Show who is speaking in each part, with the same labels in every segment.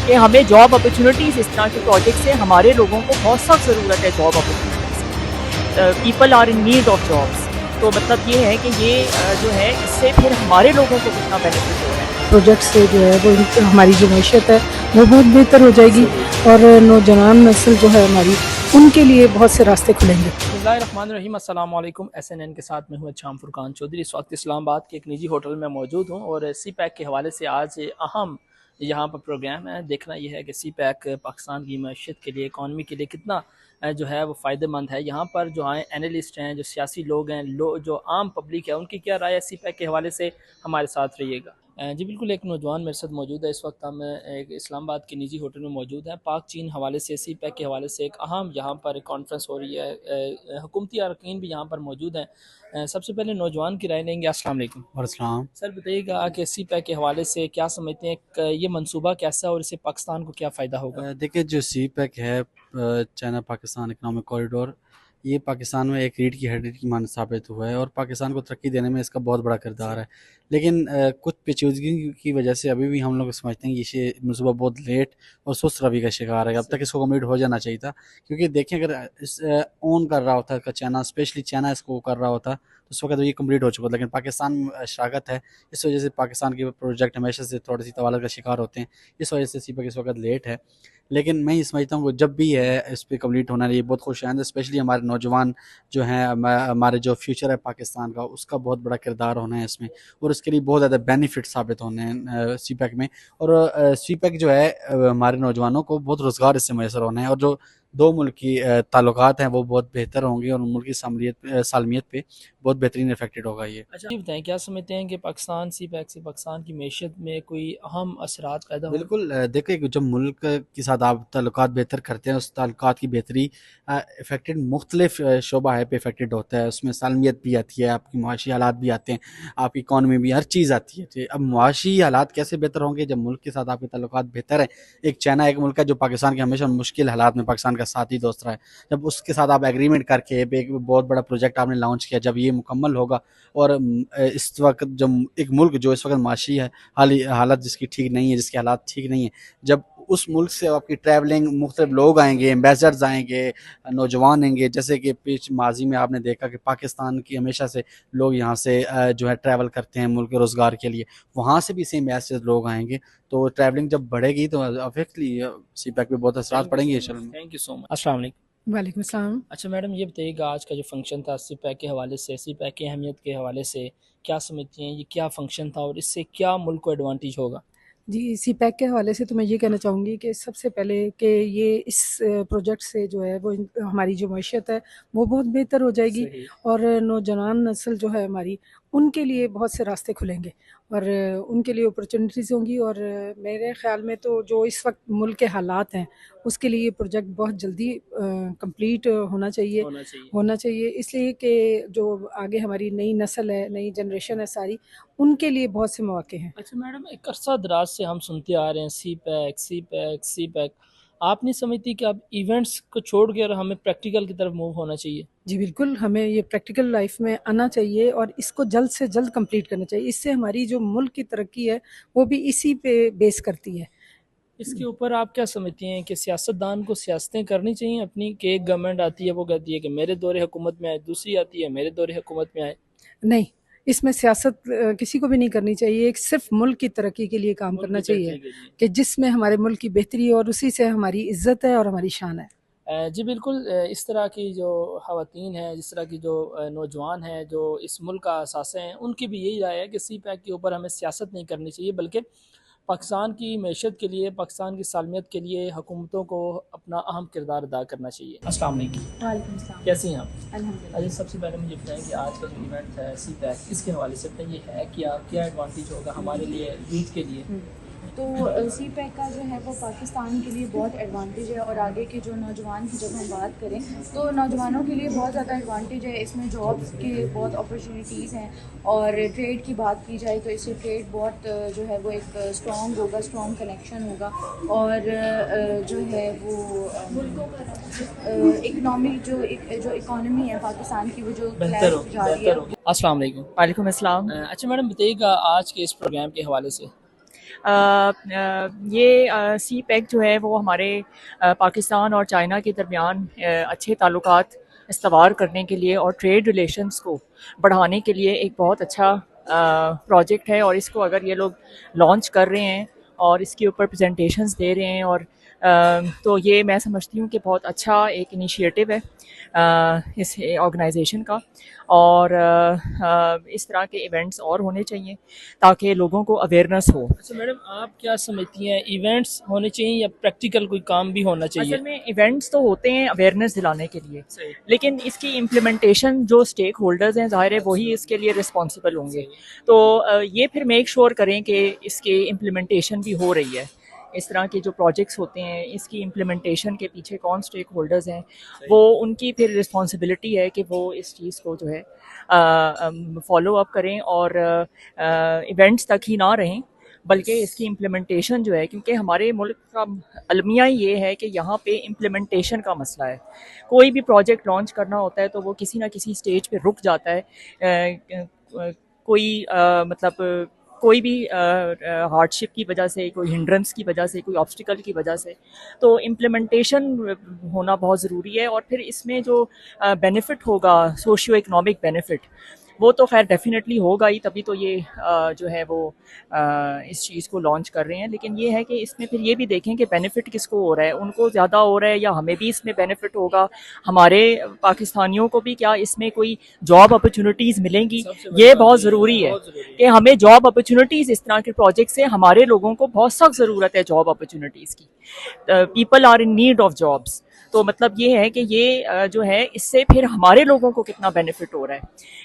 Speaker 1: कि हमें job opportunities इस तरह के प्रोजेक्ट से हमारे लोगों को बहुत सख्त ज़रूरत है जॉब अपॉर्चुनिटीज़ की। People are in need of jobs. तो मतलब ये है कि ये जो है इससे फिर हमारे लोगों को कितना बेनिफिट हो रहा है।
Speaker 2: प्रोजेक्ट से जो है वो हमारी जो मैशत है वो बहुत बेहतर हो जाएगी और नौजवान नस्ल जो है हमारी उनके लिए बहुत से रास्ते खुलेंगे।
Speaker 1: बिस्मिल्लाहिर्रहमानिर्रहीम, अस्सलाम वालेकुम। SNN के साथ मैं हूँ शाम फुरकान चौधरी। इस वक्त इस्लामाबाद के एक निजी होटल में मौजूद हूँ और सी पैक के हवाले से आज अहम यहाँ पर प्रोग्राम है। देखना यह है कि सी पैक पाकिस्तान की मैशत के लिए, इकॉनमी के लिए कितना जो है वो फ़ायदेमंद है। यहाँ पर जो है एनालिस्ट हैं, जो सियासी लोग हैं, जो आम पब्लिक है, उनकी क्या राय है सी पैक के हवाले से, हमारे साथ रहिएगा। जी बिल्कुल, एक नौजवान मेरे साथ मौजूद है। इस वक्त हम एक इस्लामाबाद के निजी होटल में मौजूद हैं। पाक चीन हवाले से, सी पैक के हवाले से एक अहम यहाँ पर कॉन्फ्रेंस हो रही है। हुकूमती अरकान भी यहाँ पर मौजूद हैं। सबसे पहले नौजवान की राय लेंगे। अस्सलाम वालेकुम।
Speaker 3: अस्सलाम।
Speaker 1: सर बताइएगा कि सी पैक के हवाले से क्या समझते हैं, ये मंसूबा कैसा है और इससे पाकिस्तान को क्या फ़ायदा होगा?
Speaker 3: देखिए, जो सी पैक है, चाइना पाकिस्तान इकनॉमिक कॉरिडोर, ये पाकिस्तान में एक रीढ़ की हड्डी की मान साबित हुआ है और पाकिस्तान को तरक्की देने में इसका बहुत बड़ा किरदार है। लेकिन कुछ पेचीदगी की वजह से अभी भी हम लोग समझते हैं कि ये मनसूबा बहुत लेट और सुस्त रवि का शिकार है। अब तक इसको कम्प्लीट हो जाना चाहिए था, क्योंकि देखें, अगर इस ओन कर रहा होता चाइना, स्पेशली चाइना इसको कर रहा होता तो उस वक्त तो ये कम्प्लीट हो चुका था। लेकिन पाकिस्तान में शराकत है, इस वजह से पाकिस्तान के प्रोजेक्ट हमेशा से थोड़ी सी तवालत का शिकार होते हैं। इस वजह से सी पैक इस वक्त लेट है। लेकिन मैं ये समझता हूँ कि जब भी है इस पर कम्प्लीट होना ये बहुत खुश हैं, स्पेशली हमारे नौजवान जो हैं, हमारे जो फ्यूचर है पाकिस्तान का, उसका बहुत बड़ा किरदार होना है इसमें और उसके लिए बहुत ज़्यादा बेनिफिट साबित होने हैं सी पैक में। और सी पैक जो है हमारे नौजवानों को बहुत रोज़गार इससे मैसर होना है और जो दो मुल्क की ताल्लुकात हैं वो बहुत बेहतर होंगे और मुल्क की सालमियत पे बहुत बेहतरीन इफेक्टेड होगा ये।
Speaker 1: अच्छा, ये बताएं, क्या समझते हैं कि पाकिस्तान सी पैक से पाकिस्तान की मैशत में कोई अहम असरात पैदा हो?
Speaker 3: बिल्कुल, देखिए, जब मुल्क के साथ आप ताल्लुकात बेहतर करते हैं, उस ताल्लुकात की बेहतरी इफेक्टेड मुख्तलिफ शोबा है पे इफेक्टेड होता है। उसमें सालमियत भी आती है, आपकी मुआशी हालात भी आते हैं, आपकी इकॉनमी भी, हर चीज़ आती है। तो अब मुआशी हालात कैसे बेहतर होंगे जब मुल्क के साथ आपके ताल्लुकात बेहतर हैं। एक चाइना एक मुल्क है जो पाकिस्तान के हमेशा मुश्किल हालात में पाकिस्तान का साथ ही दोस्त रहा है। जब उसके साथ आप एग्रीमेंट करके एक बहुत बड़ा प्रोजेक्ट आपने लॉन्च किया, जब ये मुकम्मल होगा और इस वक्त जब एक मुल्क जो इस वक्त माशी है, हालत जिसकी ठीक नहीं है, जिसके हालात ठीक नहीं है, जब उस मुल्क से आपकी ट्रैवलिंग, मुख्तलिफ लोग आएंगे, एम्बेसडर्स आएंगे, नौजवान आएंगे, जैसे कि माजी में आपने देखा कि पाकिस्तान की हमेशा से लोग यहाँ से जो है ट्रैवल करते हैं मुल्क के रोज़गार के लिए, वहाँ से भी सेम ऐसे लोग आएंगे। तो ट्रैवलिंग जब बढ़ेगी तो ऑब्वियसली सी पैक पे बहुत असरात पड़ेंगे।
Speaker 1: Thank you so much. अस्सलाम वालेकुम।
Speaker 2: वालेकुम सलाम।
Speaker 1: अच्छा मैडम, ये बताइएगा आज का जो फंक्शन था सी पैक के हवाले से, सी पैक की अहमियत के हवाले से क्या समझती हैं, ये क्या फंक्शन था और इससे क्या मुल्क को एडवांटेज होगा?
Speaker 2: जी, सी पैक के हवाले से तो मैं ये कहना चाहूँगी कि सबसे पहले कि ये इस प्रोजेक्ट से जो है वो हमारी जो मैशत है वो बहुत बेहतर हो जाएगी और नौजवान नस्ल जो है हमारी उनके लिए बहुत से रास्ते खुलेंगे और उनके लिए अपॉर्चुनिटीज़ होंगी और मेरे ख़्याल में तो जो इस वक्त मुल्क के हालात हैं उसके लिए ये प्रोजेक्ट बहुत जल्दी कंप्लीट होना चाहिए इसलिए कि जो आगे हमारी नई नस्ल है, नई जनरेशन है सारी, उनके लिए बहुत से मौके हैं।
Speaker 1: अच्छा मैडम, एक अरसा दराज से हम सुनते आ रहे हैं सी पैक, सी पैक, सी पैक। आप नहीं समझती कि अब इवेंट्स को छोड़ कर हमें प्रैक्टिकल की तरफ मूव होना चाहिए?
Speaker 2: जी बिल्कुल, हमें ये प्रैक्टिकल लाइफ में आना चाहिए और इसको जल्द से जल्द कंप्लीट करना चाहिए। इससे हमारी जो मुल्क की तरक्की है वो भी इसी पे बेस करती है।
Speaker 1: इसके ऊपर आप क्या समझती हैं कि सियासतदान को सियासतें करनी चाहिए अपनी, कि एक गवर्नमेंट आती है वो कहती है कि मेरे दौरे हुकूमत में आए, दूसरी आती है मेरे दौरे हुकूमत में आए?
Speaker 2: नहीं, इसमें सियासत किसी को भी नहीं करनी चाहिए। एक सिर्फ मुल्क की तरक्की के लिए काम करना चाहिए कि जिसमें हमारे मुल्क की बेहतरी और उसी से हमारी इज्जत है और हमारी शान है।
Speaker 1: जी बिल्कुल, इस तरह की जो ख़वातीन हैं, जिस तरह की जो नौजवान हैं जो इस मुल्क का असासे हैं, उनकी भी यही राय है कि सी पैक के ऊपर हमें सियासत नहीं करनी चाहिए, बल्कि पाकिस्तान की मैशत के लिए, पाकिस्तान की सालमियत के लिए हुकूमतों को अपना अहम किरदार अदा करना चाहिए। अस्सलाम वालेकुम।
Speaker 4: वालेकुम सलाम।
Speaker 1: कैसी हैं आप?
Speaker 4: अल्हम्दुलिल्लाह।
Speaker 1: अच्छा, सबसे पहले मुझे बताएं कि आज का जो इवेंट है सी पैक, इसके हवाले से बताइए है क्या, क्या एडवांटेज होगा हमारे लिए, यूथ के लिए?
Speaker 4: तो सी पैक का जो है वो पाकिस्तान के लिए बहुत एडवांटेज है और आगे के जो नौजवान की जब हम बात करें तो नौजवानों के लिए बहुत ज़्यादा एडवांटेज है। इसमें जॉब्स के बहुत अपॉर्चुनिटीज़ हैं और ट्रेड की बात की जाए तो इससे ट्रेड बहुत जो है वो एक स्ट्रॉन्ग होगा, स्ट्रॉन्ग कनेक्शन होगा और जो है वो इकनॉमिक जो इकॉनमी है पाकिस्तान की वो जो
Speaker 1: बेहतर
Speaker 4: क्लैश जा रही है।
Speaker 1: होगी। अस्सलाम वालेकुम।
Speaker 5: वालेकुम अस्सलाम।
Speaker 1: अच्छा मैडम बताइएगा आज के इस प्रोग्राम के हवाले से।
Speaker 5: ये सी पैक जो है वो हमारे पाकिस्तान और चाइना के दरमियान अच्छे ताल्लुकात इस्तवार करने के लिए और ट्रेड रिलेशंस को बढ़ाने के लिए एक बहुत अच्छा प्रोजेक्ट है। और इसको अगर ये लोग लॉन्च कर रहे हैं और इसके ऊपर प्रेजेंटेशंस दे रहे हैं और तो ये मैं समझती हूँ कि बहुत अच्छा एक इनिशिएटिव है इस ऑर्गेनाइजेशन का। और इस तरह के इवेंट्स और होने चाहिए ताकि लोगों को अवेयरनेस हो।
Speaker 1: अच्छा मैडम, आप क्या समझती हैं, इवेंट्स होने चाहिए या प्रैक्टिकल कोई काम भी होना चाहिए?
Speaker 5: असल में इवेंट्स तो होते हैं अवेयरनेस दिलाने के लिए,
Speaker 1: सही।
Speaker 5: लेकिन इसकी इम्प्लीमेंटेशन जो स्टेक होल्डर्स हैं ज़ाहिर है वही इसके लिए रिस्पॉन्सिबल होंगे। तो ये फिर मेक श्योर करें कि इसकी इम्प्लीमेंटेशन भी हो रही है। इस तरह के जो प्रोजेक्ट्स होते हैं इसकी इम्प्लीमेंटेशन के पीछे कौन स्टेक होल्डर्स हैं, वो उनकी फिर रिस्पॉन्सिबिलिटी है कि वो इस चीज़ को जो है फॉलो अप करें और इवेंट्स तक ही ना रहें बल्कि इसकी इम्प्लीमेंटेशन जो है, क्योंकि हमारे मुल्क का अलमिया ये है कि यहाँ पे इम्प्लीमेंटेशन का मसला है। कोई भी प्रोजेक्ट लॉन्च करना होता है तो वो किसी ना किसी स्टेज पे रुक जाता है। कोई मतलब कोई भी हार्डशिप की वजह से, कोई हिंड्रेंस की वजह से, कोई ऑब्स्टिकल की वजह से। तो इम्प्लीमेंटेशन होना बहुत ज़रूरी है और फिर इसमें जो बेनिफिट होगा, सोशियो इकनॉमिक बेनिफिट, वो तो खैर डेफिनेटली होगा ही, तभी तो ये जो है वो इस चीज़ को लॉन्च कर रहे हैं। लेकिन ये है कि इसमें फिर ये भी देखें कि बेनिफिट किसको हो रहा है, उनको ज़्यादा हो रहा है या हमें भी इसमें बेनिफिट होगा, हमारे पाकिस्तानियों को भी क्या इसमें कोई जॉब अपॉर्चुनिटीज़ मिलेंगी। ये बहुत ज़रूरी है कि हमें जॉब अपॉर्चुनिटीज़, इस तरह के प्रोजेक्ट से हमारे लोगों को बहुत सख्त ज़रूरत है जॉब अपॉर्चुनिटीज़ की। People are in need of jobs. तो मतलब ये है कि ये जो है इससे फिर हमारे लोगों को कितना बेनिफिट हो रहा है,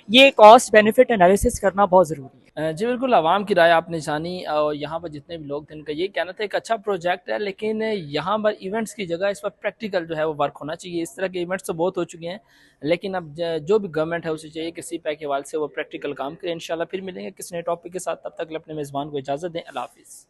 Speaker 5: ये कॉस्ट बेनिफिट एनालिसिस करना बहुत ज़रूरी है।
Speaker 1: जी बिल्कुल, आवाम की राय आपने जानी और यहाँ पर जितने भी लोग थे उनका ये कहना था एक अच्छा प्रोजेक्ट है, लेकिन यहाँ पर इवेंट्स की जगह इस पर प्रैक्टिकल जो है वो वर्क होना चाहिए। इस तरह के इवेंट्स तो बहुत हो चुके हैं, लेकिन अब जो भी गवर्नमेंट है उसे चाहिए कि सी पैक के हवाले से वो प्रैक्टिकल काम करें। इंशाल्लाह फिर मिलेंगे किसी नए टॉपिक के साथ, तब तक अपने मेज़बान को इजाज़त दें। अल्लाह हाफिज़।